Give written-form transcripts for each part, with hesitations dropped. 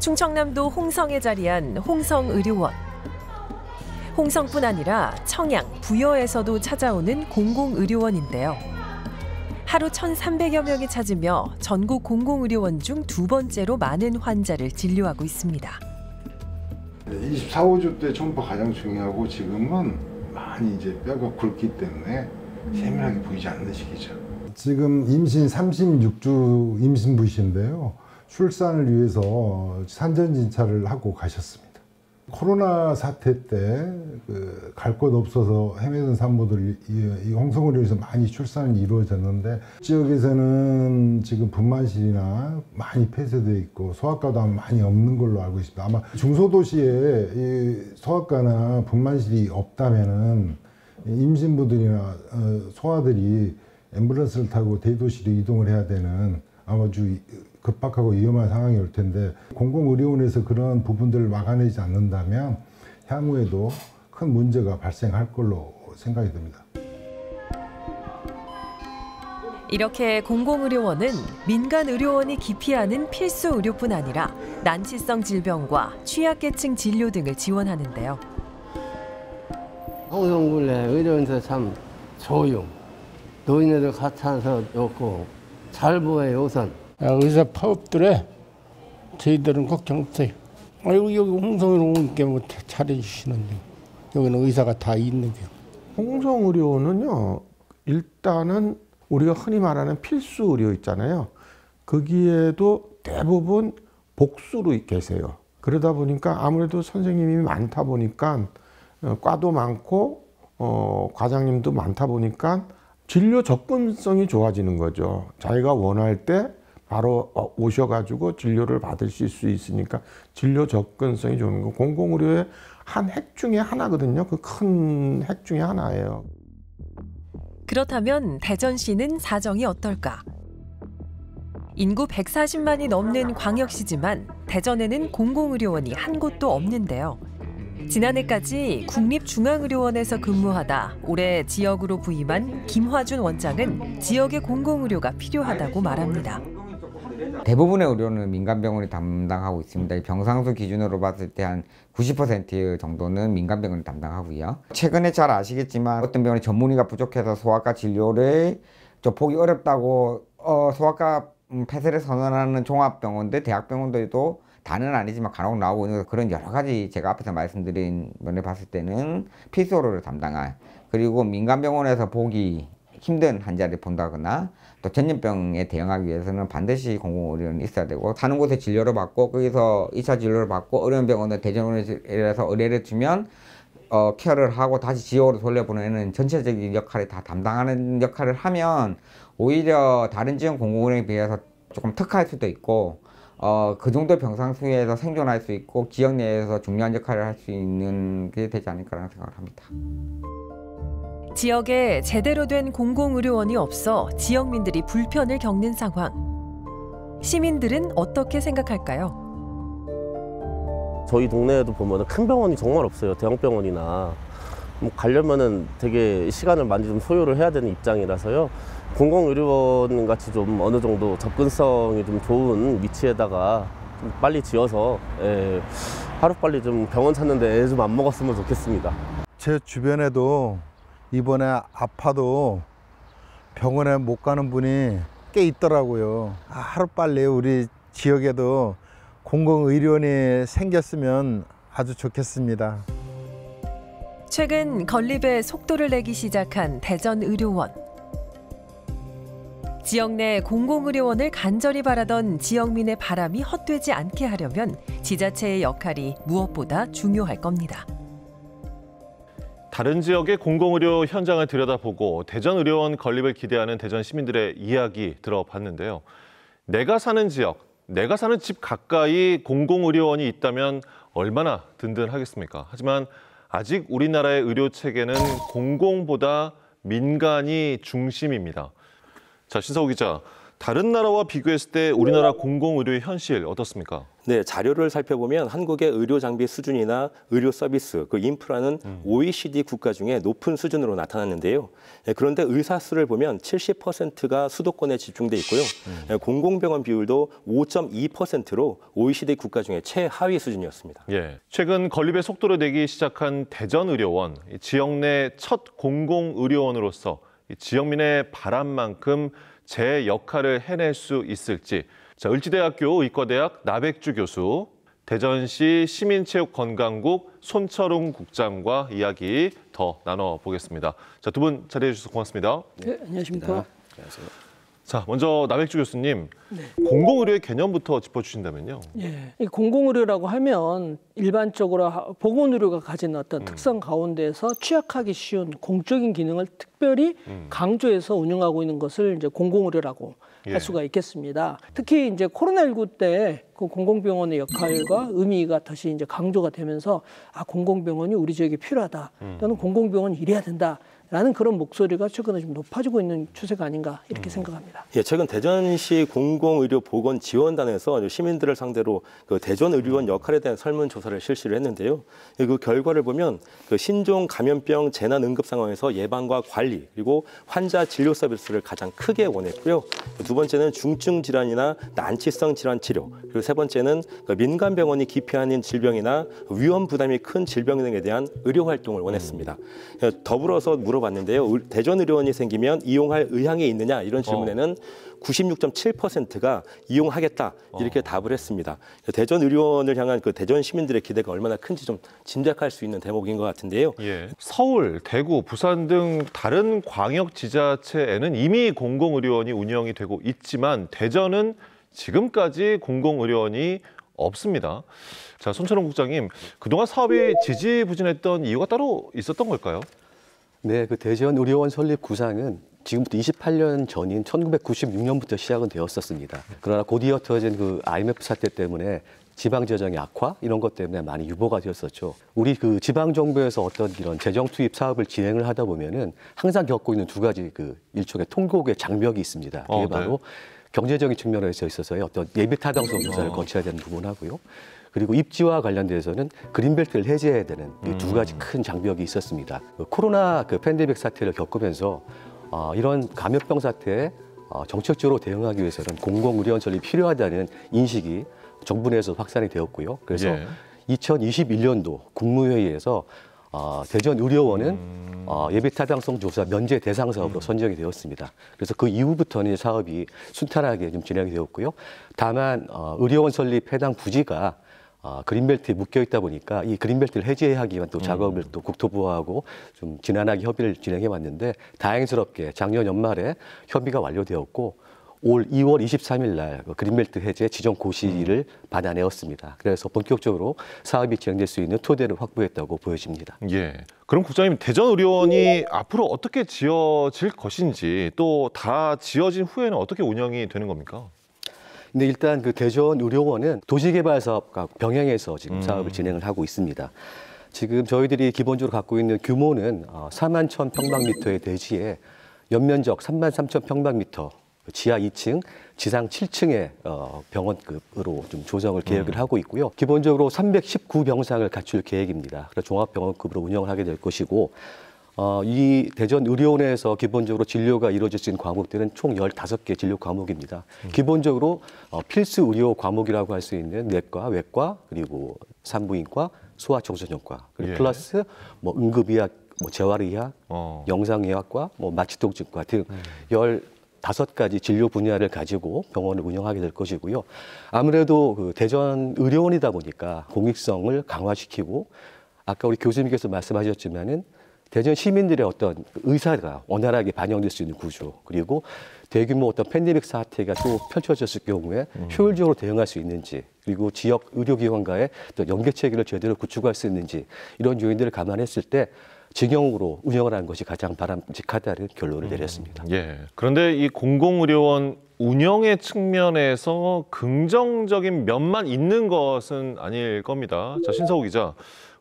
충청남도 홍성에 자리한 홍성의료원. 홍성뿐 아니라 청양, 부여에서도 찾아오는 공공의료원인데요. 하루 1,300여 명이 찾으며 전국 공공의료원 중 두 번째로 많은 환자를 진료하고 있습니다. 24, 5주 때 초음파 가장 중요하고 지금은 많이 이제 뼈가 굵기 때문에 세밀하게 보이지 않는 시기죠. 지금 임신 36주 임신부이신데요. 출산을 위해서 산전진찰을 하고 가셨습니다. 코로나 사태 때 갈 곳 없어서 헤매던 산모들이 이 홍성의료원에서 많이 출산이 이루어졌는데 지역에서는 지금 분만실이나 많이 폐쇄되어 있고 소아과도 많이 없는 걸로 알고 있습니다. 아마 중소도시에 이 소아과나 분만실이 없다면은 임신부들이나 소아들이 앰뷸런스를 타고 대도시로 이동을 해야 되는 아주 급박하고 위험한 상황이 올 텐데 공공의료원에서 그런 부분들을 막아내지 않는다면 향후에도 큰 문제가 발생할 걸로 생각이 듭니다. 이렇게 공공의료원은 민간의료원이 기피하는 필수 의료뿐 아니라 난치성 질병과 취약계층 진료 등을 지원하는데요. 홍성군에 의료원에서 참 조용, 노인네들 같아서 좋고 잘 보여요 우선. 의사 파업들에 저희들은 걱정 없어요. 아이고 여기 홍성의료원 오니까 뭐 잘해주시는데 여기는 의사가 다 있는 게. 홍성의료원은요 일단은 우리가 흔히 말하는 필수 의료 있잖아요. 거기에도 대부분 복수로 계세요. 그러다 보니까 아무래도 선생님이 많다 보니까 과도 많고 과장님도 많다 보니까 진료 접근성이 좋아지는 거죠. 자기가 원할 때 바로 오셔가지고 진료를 받으실 수 있으니까 진료 접근성이 좋은 거. 공공의료의 한 핵 중에 하나거든요. 그 큰 핵 중에 하나예요. 그렇다면 대전시는 사정이 어떨까? 인구 140만이 넘는 광역시지만 대전에는 공공의료원이 한 곳도 없는데요. 지난해까지 국립중앙의료원에서 근무하다 올해 지역으로 부임한 김화준 원장은 지역의 공공의료가 필요하다고 말합니다. 대부분의 의료는 민간병원이 담당하고 있습니다. 병상수 기준으로 봤을 때 한 90% 정도는 민간병원이 담당하고요. 최근에 잘 아시겠지만 어떤 병원이 전문의가 부족해서 소아과 진료를 좀 보기 어렵다고 소아과 폐쇄를 선언하는 종합병원들, 대학병원들도 다는 아니지만 간혹 나오고 있는 그런 여러 가지 제가 앞에서 말씀드린 면에 봤을 때는 필수 의료를 담당할, 그리고 민간병원에서 보기 힘든 환자를 본다거나 또 전염병에 대응하기 위해서는 반드시 공공의료원이 있어야 되고 사는 곳에 진료를 받고 거기서 2차 진료를 받고 어려운 병원은 대전원에서 의뢰를 주면 케어를 하고 다시 지역으로 돌려보내는 전체적인 역할을 다 담당하는 역할을 하면 오히려 다른 지역 공공의료원에 비해서 조금 특화할 수도 있고 그 정도 병상수에서 생존할 수 있고 지역 내에서 중요한 역할을 할 수 있는 게 되지 않을까라는 생각을 합니다. 지역에 제대로 된 공공의료원이 없어 지역민들이 불편을 겪는 상황. 시민들은 어떻게 생각할까요? 저희 동네에도 보면 큰 병원이 정말 없어요. 대형 병원이나 뭐 가려면은 되게 시간을 많이 좀 소요를 해야 되는 입장이라서요. 공공의료원 같이 좀 어느 정도 접근성이 좀 좋은 위치에다가 좀 빨리 지어서 하루빨리 좀 병원 찾는데 애 좀 안 먹었으면 좋겠습니다. 제 주변에도 이번에 아파도 병원에 못 가는 분이 꽤 있더라고요. 하루빨리 우리 지역에도 공공의료원이 생겼으면 아주 좋겠습니다. 최근 건립에 속도를 내기 시작한 대전의료원. 지역 내 공공의료원을 간절히 바라던 지역민의 바람이 헛되지 않게 하려면 지자체의 역할이 무엇보다 중요할 겁니다. 다른 지역의 공공의료 현장을 들여다보고 대전의료원 건립을 기대하는 대전 시민들의 이야기 들어봤는데요. 내가 사는 지역, 내가 사는 집 가까이 공공의료원이 있다면 얼마나 든든하겠습니까? 하지만 아직 우리나라의 의료 체계는 공공보다 민간이 중심입니다. 자, 신사호 기자, 다른 나라와 비교했을 때 우리나라 공공의료의 현실 어떻습니까? 네, 자료를 살펴보면 한국의 의료 장비 수준이나 의료 서비스, 그 인프라는 OECD 국가 중에 높은 수준으로 나타났는데요. 네, 그런데 의사 수를 보면 70%가 수도권에 집중돼 있고요. 네, 공공병원 비율도 5.2%로 OECD 국가 중에 최하위 수준이었습니다. 예, 최근 건립의 속도를 내기 시작한 대전의료원, 지역 내 첫 공공의료원으로서 지역민의 바람만큼 제 역할을 해낼 수 있을지, 자, 을지대학교 의과대학 나백주 교수, 대전시 시민체육관광국 손철웅 국장과 이야기 더 나눠보겠습니다. 자, 두 분 자리해 주셔서 고맙습니다. 네, 안녕하십니까. 안녕하세요. 자, 먼저 나백주 교수님, 네. 공공의료의 개념부터 짚어주신다면요. 예, 이 공공의료라고 하면 일반적으로 보건의료가 가진 어떤 특성 가운데서 취약하기 쉬운 공적인 기능을 특별히 강조해서 운영하고 있는 것을 이제 공공의료라고 할 수가 있겠습니다. 특히 이제 코로나19 때 그 공공병원의 역할과 의미가 다시 이제 강조가 되면서 공공병원이 우리 지역에 필요하다. 또는 공공병원이 이래야 된다. 라는 그런 목소리가 최근에 좀 높아지고 있는 추세가 아닌가 이렇게 생각합니다. 예, 최근 대전시 공공의료보건지원단에서 시민들을 상대로 그 대전의료원 역할에 대한 설문조사를 실시를 했는데요. 그 결과를 보면 그 신종 감염병 재난 응급 상황에서 예방과 관리 그리고 환자 진료 서비스를 가장 크게 원했고요. 두 번째는 중증 질환이나 난치성 질환 치료, 그리고 세 번째는 그 민간병원이 기피하는 질병이나 위험 부담이 큰 질병 등에 대한 의료 활동을 원했습니다. 더불어서 물어봤는데요. 대전의료원이 생기면 이용할 의향이 있느냐 이런 질문에는 96.7%가 이용하겠다 이렇게 답을 했습니다. 대전의료원을 향한 그 대전 시민들의 기대가 얼마나 큰지 좀 짐작할 수 있는 대목인 것 같은데요. 예. 서울, 대구, 부산 등 다른 광역 지자체에는 이미 공공의료원이 운영이 되고 있지만 대전은 지금까지 공공의료원이 없습니다. 자, 손철웅 국장님, 그동안 사업이 지지부진했던 이유가 따로 있었던 걸까요? 네, 그 대전의료원 설립 구상은 지금부터 28년 전인 1996년부터 시작은 되었었습니다. 그러나 곧 이어져진 그 IMF 사태 때문에 지방 재정의 악화 이런 것 때문에 많이 유보가 되었었죠. 우리 그 지방 정부에서 어떤 이런 재정 투입 사업을 진행을 하다 보면은 항상 겪고 있는 두 가지 그 일종의 통곡의 장벽이 있습니다. 그게 바로 경제적인 측면에서 있어서의 어떤 예비 타당성 조사를 거쳐야 되는 부분하고요. 그리고 입지와 관련돼서는 그린벨트를 해제해야 되는 이 두 가지 큰 장벽이 있었습니다. 코로나 그 팬데믹 사태를 겪으면서 이런 감염병 사태에 정책적으로 대응하기 위해서는 공공의료원 설립이 필요하다는 인식이 정부 내에서 확산이 되었고요. 그래서 2021년도 국무회의에서 대전의료원은 예비타당성 조사 면제 대상 사업으로 선정이 되었습니다. 그래서 그 이후부터는 사업이 순탄하게 좀 진행이 되었고요. 다만 의료원 설립 해당 부지가 그린벨트에 묶여 있다 보니까 이 그린벨트를 해제하기 위한 또 작업을 또 국토부하고 좀 지난하게 협의를 진행해 왔는데 다행스럽게 작년 연말에 협의가 완료되었고 올 2월 23일 날 그린벨트 해제 지정 고시를 받아내었습니다. 그래서 본격적으로 사업이 진행될 수 있는 토대를 확보했다고 보여집니다. 예. 그럼 국장님, 대전의료원이 앞으로 어떻게 지어질 것인지 또 다 지어진 후에는 어떻게 운영이 되는 겁니까? 근데 일단 그 대전의료원은 도시개발 사업과 병행해서 지금 사업을 진행을 하고 있습니다. 지금 저희들이 기본적으로 갖고 있는 규모는 4만 1,000평방미터의 대지에 연면적 3만 3천 평방미터, 지하 2층, 지상 7층의 병원급으로 좀 조성을 계획을 하고 있고요. 기본적으로 319병상을 갖출 계획입니다. 그래서 종합병원급으로 운영을 하게 될 것이고 이 대전의료원에서 기본적으로 진료가 이루어질 수 있는 과목들은 총 15개 진료 과목입니다. 기본적으로 필수 의료 과목이라고 할 수 있는 내과, 외과, 그리고 산부인과, 소아청소년과, 그리고 플러스 뭐 응급의학, 뭐 재활의학, 영상의학과, 뭐 마취통증과 등 15가지 진료 분야를 가지고 병원을 운영하게 될 것이고요. 아무래도 그 대전의료원이다 보니까 공익성을 강화시키고 아까 우리 교수님께서 말씀하셨지만은 대전 시민들의 어떤 의사가 원활하게 반영될 수 있는 구조, 그리고 대규모 어떤 팬데믹 사태가 또 펼쳐졌을 경우에 효율적으로 대응할 수 있는지, 그리고 지역 의료기관과의 또 연계 체계를 제대로 구축할 수 있는지 이런 요인들을 감안했을 때 직영으로 운영을 하는 것이 가장 바람직하다는 결론을 내렸습니다. 예. 그런데 이 공공의료원 운영의 측면에서 긍정적인 면만 있는 것은 아닐 겁니다. 자, 신서우 기자.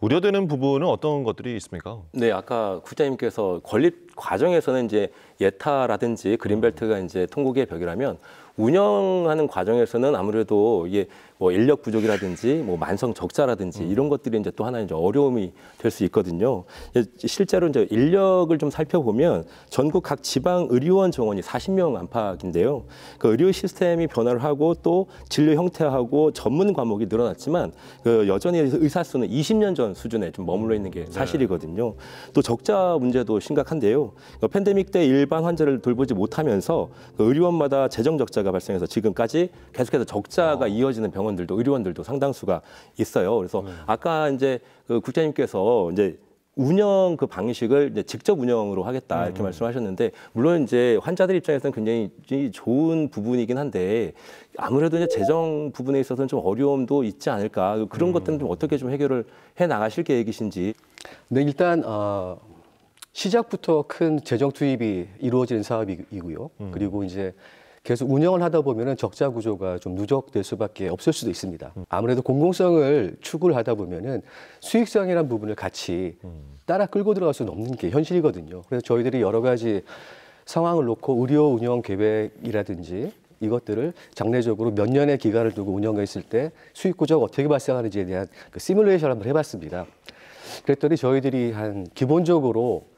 우려되는 부분은 어떤 것들이 있습니까? 네, 아까 국장님께서 건립 과정에서는 이제 예타라든지 그린벨트가 이제 통곡의 벽이라면 운영하는 과정에서는 아무래도 이게 뭐 인력 부족이라든지 뭐 만성 적자라든지 이런 것들이 이제 또 하나의 이제 어려움이 될 수 있거든요. 실제로 이제 인력을 좀 살펴보면 전국 각 지방 의료원 정원이 40명 안팎인데요. 그 의료 시스템이 변화를 하고 또 진료 형태하고 전문 과목이 늘어났지만 그 여전히 의사 수는 20년 전 수준에 좀 머물러 있는 게 사실이거든요. 또 적자 문제도 심각한데요. 팬데믹 때 일반 환자를 돌보지 못하면서 그 의료원마다 재정 적자가 발생해서 지금까지 계속해서 적자가 이어지는 병원들도 의료원들도 상당수가 있어요. 그래서 아까 이제 그 국장님께서 이제 운영 그 방식을 이제 직접 운영으로 하겠다 이렇게 말씀하셨는데 물론 이제 환자들 입장에서는 굉장히 좋은 부분이긴 한데 아무래도 이제 재정 부분에 있어서는 좀 어려움도 있지 않을까 그런 것들은 좀 어떻게 좀 해결을 해 나가실 계획이신지. 네, 일단 시작부터 큰 재정 투입이 이루어지는 사업이고요. 그리고 이제 계속 운영을 하다 보면은 적자 구조가 좀 누적될 수밖에 없을 수도 있습니다. 아무래도 공공성을 추구를 하다 보면은 수익성이라는 부분을 같이 따라 끌고 들어갈 수는 없는 게 현실이거든요. 그래서 저희들이 여러 가지 상황을 놓고 의료 운영 계획이라든지 이것들을 장래적으로 몇 년의 기간을 두고 운영했을 때 수익 구조가 어떻게 발생하는지에 대한 그 시뮬레이션을 한번 해봤습니다. 그랬더니 저희들이 한 기본적으로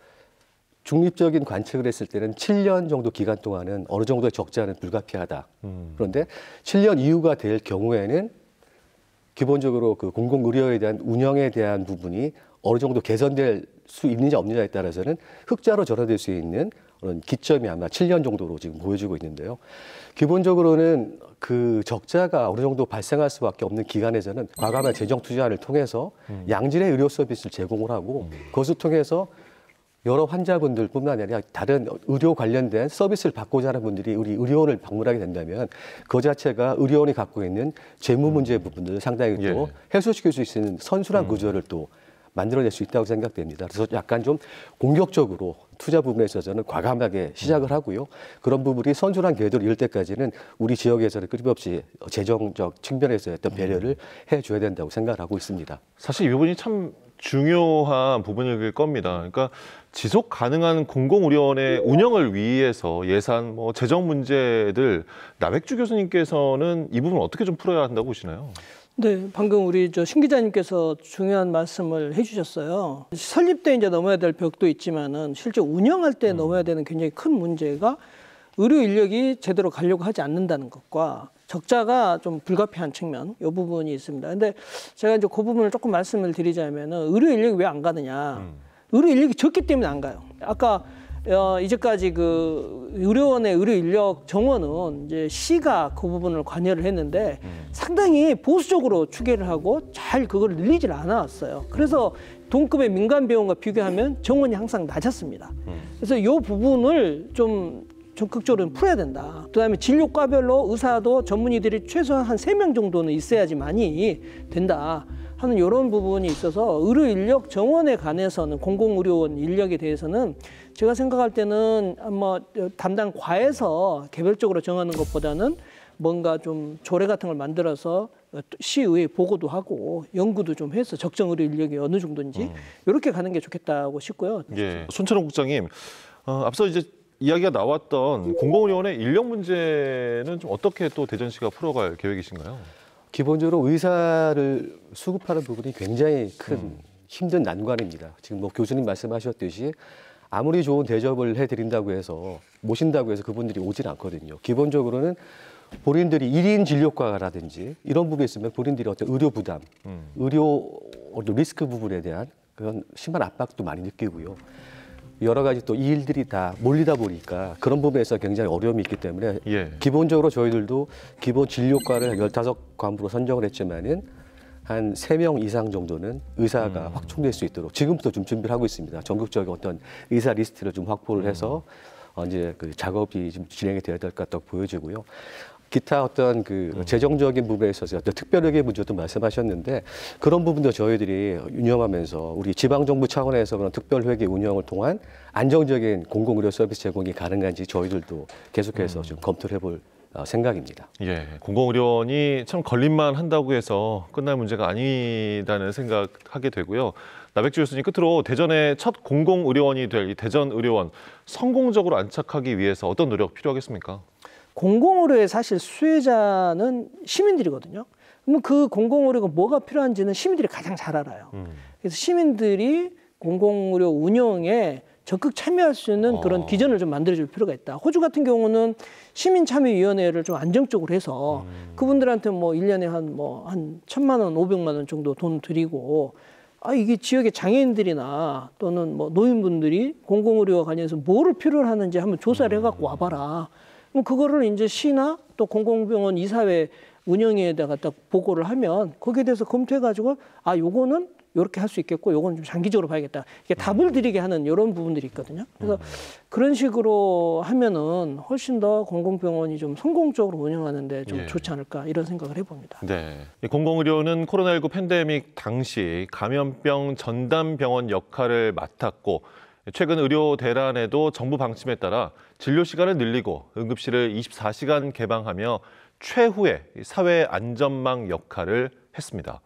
중립적인 관측을 했을 때는 7년 정도 기간 동안은 어느 정도의 적자는 불가피하다. 그런데 7년 이후가 될 경우에는 기본적으로 그 공공의료에 대한 운영에 대한 부분이 어느 정도 개선될 수 있느냐 없느냐에 따라서는 흑자로 전환될 수 있는 그런 기점이 아마 7년 정도로 지금 보여지고 있는데요. 기본적으로는 그 적자가 어느 정도 발생할 수밖에 없는 기간에서는 과감한 재정 투자를 통해서 양질의 의료 서비스를 제공을 하고 그것을 통해서 여러 환자분들뿐만 아니라 다른 의료 관련된 서비스를 받고자 하는 분들이 우리 의료원을 방문하게 된다면 그 자체가 의료원이 갖고 있는 재무 문제 부분들을 상당히 또 해소시킬 수 있는 선순환 구조를 또 만들어낼 수 있다고 생각됩니다. 그래서 약간 좀 공격적으로 투자 부분에 있어서는 과감하게 시작을 하고요. 그런 부분이 선순환 궤도를 이룰 때까지는 우리 지역에서는 끊임없이 재정적 측면에서 어떤 배려를 해줘야 된다고 생각을 하고 있습니다. 사실 이 부분이 참 중요한 부분일 겁니다. 그러니까 지속 가능한 공공의료원의 운영을 위해서 예산, 뭐 재정 문제들 나백주 교수님께서는 이 부분 어떻게 좀 풀어야 한다고 보시나요? 네, 방금 우리 신 기자님께서 중요한 말씀을 해주셨어요. 설립 때 이제 넘어야 될 벽도 있지만은 실제 운영할 때 넘어야 되는 굉장히 큰 문제가 의료 인력이 제대로 가려고 하지 않는다는 것과 적자가 좀 불가피한 측면, 이 부분이 있습니다. 근데 제가 이제 그 부분을 조금 말씀을 드리자면은 의료 인력이 왜 안 가느냐? 의료 인력이 적기 때문에 안 가요. 아까 이제까지 그 의료원의 의료 인력 정원은 이제 시가 그 부분을 관여를 했는데 상당히 보수적으로 추계를 하고 잘 그걸 늘리질 않았어요. 그래서 동급의 민간 병원과 비교하면 정원이 항상 낮았습니다. 그래서 이 부분을 좀 적극적으로 풀어야 된다. 그다음에 진료과별로 의사도 전문의들이 최소한 한 3명 정도는 있어야지만이 된다 하는 이런 부분이 있어서 의료 인력 정원에 관해서는 공공의료원 인력에 대해서는 제가 생각할 때는 아마 담당 과에서 개별적으로 정하는 것보다는 뭔가 좀 조례 같은 걸 만들어서 시의회에 보고도 하고 연구도 좀 해서 적정 의료 인력이 어느 정도인지 이렇게 가는 게 좋겠다고 싶고요. 예, 손철원 국장님, 앞서 이제 이야기가 나왔던 공공의료원의 인력 문제는 좀 어떻게 또 대전시가 풀어갈 계획이신가요? 기본적으로 의사를 수급하는 부분이 굉장히 큰 힘든 난관입니다. 지금 뭐 교수님 말씀하셨듯이 아무리 좋은 대접을 해드린다고 해서 모신다고 해서 그분들이 오진 않거든요. 기본적으로는 본인들이 1인 진료과라든지 이런 부분에 있으면 본인들이 어떤 의료 부담, 의료 리스크 부분에 대한 그런 심한 압박도 많이 느끼고요. 여러 가지 또 이 일들이 다 몰리다 보니까 그런 부분에서 굉장히 어려움이 있기 때문에 기본적으로 저희들도 기본 진료과를 15과목으로 선정을 했지만은 한 3명 이상 정도는 의사가 확충될 수 있도록 지금부터 좀 준비를 하고 있습니다. 전국적인 어떤 의사 리스트를 좀 확보를 해서 이제 그 작업이 좀 진행이 되어야 될 것 같다고 보여지고요. 기타 어떤 그 재정적인 부분에 있어서 어떤 특별하게 문제도 말씀하셨는데 그런 부분도 저희들이 운영하면서 우리 지방정부 차원에서 그런 특별회계 운영을 통한 안정적인 공공의료 서비스 제공이 가능한지 저희들도 계속해서 좀 검토를 해볼 생각입니다. 예, 공공의료원이 참 걸림만 한다고 해서 끝날 문제가 아니다는 생각하게 되고요. 나백주 교수님, 끝으로 대전의 첫 공공의료원이 될 이 대전의료원 성공적으로 안착하기 위해서 어떤 노력 필요하겠습니까? 공공의료의 사실 수혜자는 시민들이거든요. 그러면 그 공공의료가 뭐가 필요한지는 시민들이 가장 잘 알아요. 그래서 시민들이 공공의료 운영에 적극 참여할 수 있는 그런 기전을 좀 만들어줄 필요가 있다. 호주 같은 경우는 시민참여위원회를 좀 안정적으로 해서 그분들한테 뭐 1년에 한 1,000만 원, 500만 원 정도 돈 드리고 이게 지역의 장애인들이나 또는 뭐 노인분들이 공공의료와 관련해서 뭐를 필요로 하는지 한번 조사를 해갖고 와봐라. 그럼 그거를 이제 시나 또 공공병원 이사회 운영에다가 딱 보고를 하면 거기에 대해서 검토해가지고 요거는 이렇게 할 수 있겠고 요건 좀 장기적으로 봐야겠다. 이게 답을 드리게 하는 이런 부분들이 있거든요. 그래서 그런 식으로 하면은 훨씬 더 공공병원이 좀 성공적으로 운영하는데 좀 좋지 않을까 이런 생각을 해봅니다. 네, 공공의료는 코로나19 팬데믹 당시 감염병 전담병원 역할을 맡았고 최근 의료 대란에도 정부 방침에 따라 진료 시간을 늘리고 응급실을 24시간 개방하며 최후의 사회 안전망 역할을 했습니다.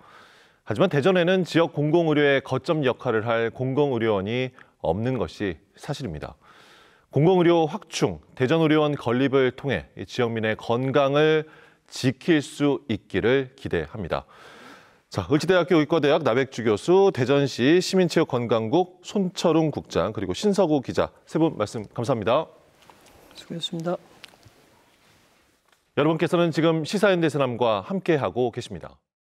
하지만 대전에는 지역 공공의료의 거점 역할을 할 공공의료원이 없는 것이 사실입니다. 공공의료 확충, 대전의료원 건립을 통해 지역민의 건강을 지킬 수 있기를 기대합니다. 자, 을지대학교 의과대학 나백주 교수, 대전시 시민체육관광국 손철웅 국장, 그리고 신서구 기자 세 분 말씀 감사합니다. 수고했습니다. 여러분께서는 지금 시사인 대세남과 함께하고 계십니다.